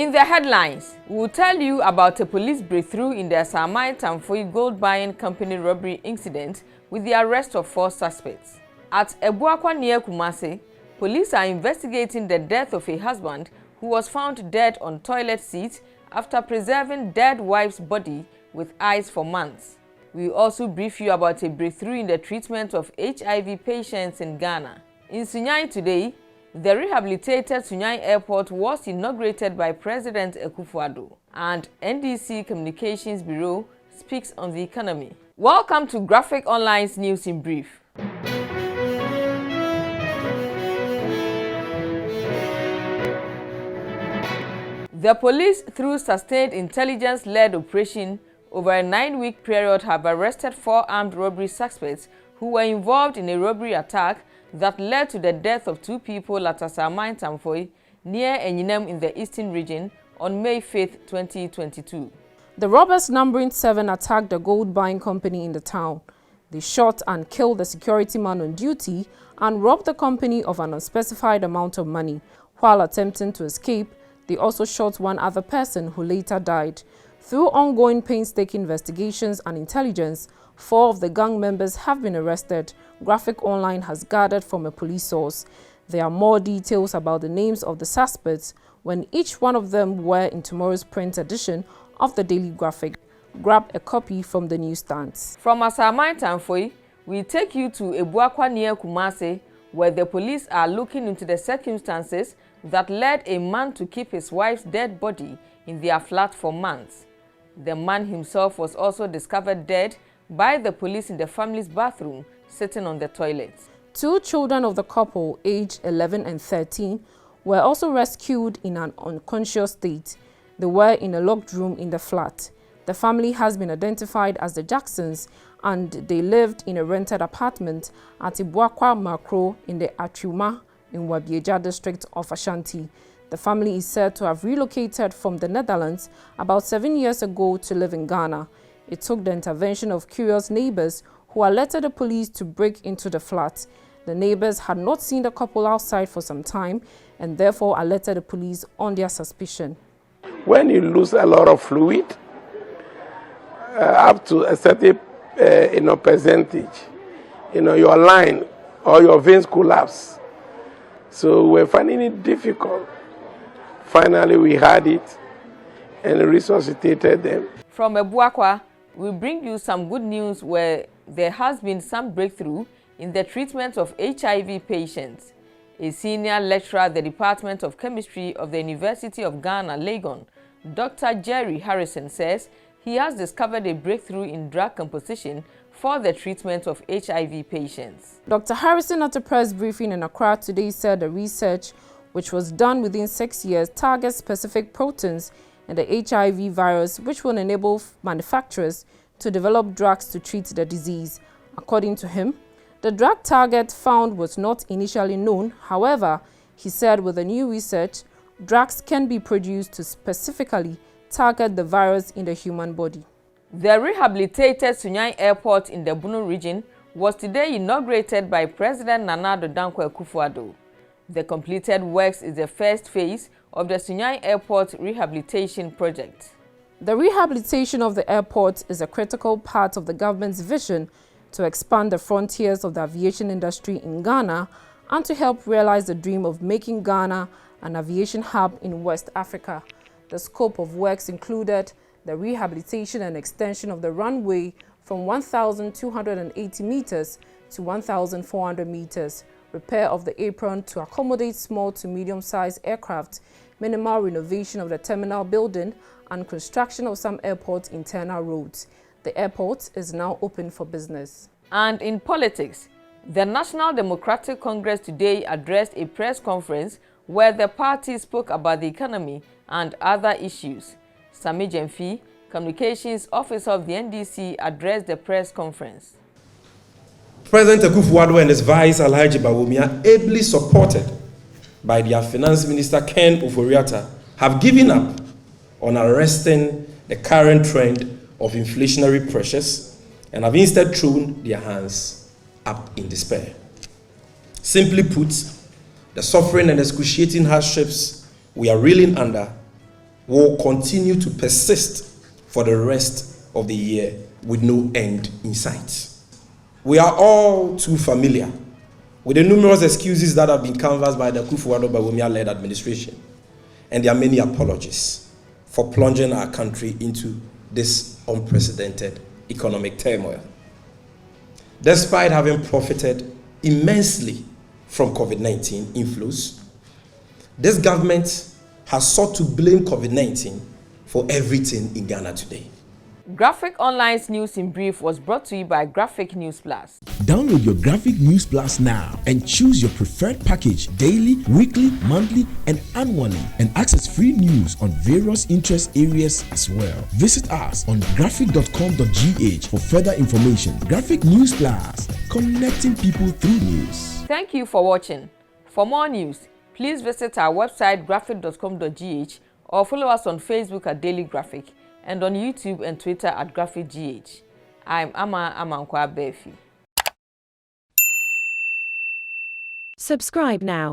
In the headlines, we will tell you about a police breakthrough in the Asaman Tamfoe gold buying company robbery incident with the arrest of 4 suspects. At Abuakwa near Kumasi, police are investigating the death of a husband who was found dead on toilet seat after preserving dead wife's body with ice for months. We will also brief you about a breakthrough in the treatment of HIV patients in Ghana. In Sunyani today, the rehabilitated Sunyani Airport was inaugurated by President Akufo-Addo, and NDC Communications Bureau speaks on the economy. Welcome to Graphic Online's News in Brief. The police, through sustained intelligence-led operation over a 9-week period, have arrested 4 armed robbery suspects who were involved in a robbery attack that led to the death of 2 people at Asaman Tamfoe near Enyinem in the Eastern region on May 5, 2022. The robbers, numbering 7, attacked the gold buying company in the town. They shot and killed the security man on duty and robbed the company of an unspecified amount of money. While attempting to escape, they also shot 1 other person who later died. Through ongoing painstaking investigations and intelligence, 4 of the gang members have been arrested, Graphic Online has gathered from a police source. There are more details about the names of the suspects when each one of them were in tomorrow's print edition of the Daily Graphic. Grab a copy from the newsstands. From Asaman Tamfoe, we take you to Abuakwa near Kumasi, where the police are looking into the circumstances that led a man to keep his wife's dead body in their flat for months. The man himself was also discovered dead by the police in the family's bathroom, sitting on the toilet. 2 children of the couple, aged 11 and 13, were also rescued in an unconscious state. They were in a locked room in the flat. The family has been identified as the Jacksons, and they lived in a rented apartment at Abuakwa Macro in the Atriuma in Wabieja district of Ashanti. The family is said to have relocated from the Netherlands about 7 years ago to live in Ghana. It took the intervention of curious neighbors who alerted the police to break into the flat. The neighbors had not seen the couple outside for some time and therefore alerted the police on their suspicion. When you lose a lot of fluid, up to a certain percentage, your line or your veins collapse. So we're finding it difficult. Finally, we had it and resuscitated them. From Abuakwa, we bring you some good news where there has been some breakthrough in the treatment of HIV patients. A senior lecturer at the Department of Chemistry of the University of Ghana, Legon, Dr. Jerry Harrison, says he has discovered a breakthrough in drug composition for the treatment of HIV patients. Dr. Harrison, at a press briefing in Accra today, said the research, which was done within 6 years, targets specific proteins in the HIV virus, which will enable manufacturers to develop drugs to treat the disease. According to him, the drug target found was not initially known. However, he said with the new research, drugs can be produced to specifically target the virus in the human body. The rehabilitated Sunyani Airport in the Bunu region was today inaugurated by President Akufo-Addo. The completed works is the first phase of the Sunyani Airport rehabilitation project. The rehabilitation of the airport is a critical part of the government's vision to expand the frontiers of the aviation industry in Ghana and to help realize the dream of making Ghana an aviation hub in West Africa. The scope of works included the rehabilitation and extension of the runway from 1,280 meters to 1,400 meters, repair of the apron to accommodate small to medium-sized aircraft, minimal renovation of the terminal building, and construction of some airport internal roads. The airport is now open for business. And in politics, the National Democratic Congress today addressed a press conference where the party spoke about the economy and other issues. Sami Jemfi, Communications Officer of the NDC, addressed the press conference. President Akufo-Addo and his Vice Alhaji Bawumia, ably supported by their Finance Minister Ken Oforiatta, have given up on arresting the current trend of inflationary pressures and have instead thrown their hands up in despair. Simply put, the suffering and excruciating hardships we are reeling under will continue to persist for the rest of the year with no end in sight. We are all too familiar with the numerous excuses that have been canvassed by the Akufo-Addo-led administration, and there are many apologies for plunging our country into this unprecedented economic turmoil. Despite having profited immensely from COVID-19 inflows, this government has sought to blame COVID-19 for everything in Ghana today. Graphic Online's News in Brief was brought to you by Graphic News Plus. Download your Graphic News Plus now and choose your preferred package daily, weekly, monthly, and annually, and access free news on various interest areas as well. Visit us on graphic.com.gh for further information. Graphic News Plus, connecting people through news. Thank you for watching. For more news, please visit our website graphic.com.gh or follow us on Facebook at Daily Graphic and on YouTube and Twitter at GraphicGH. I'm Asaman Tamfoe. Subscribe now.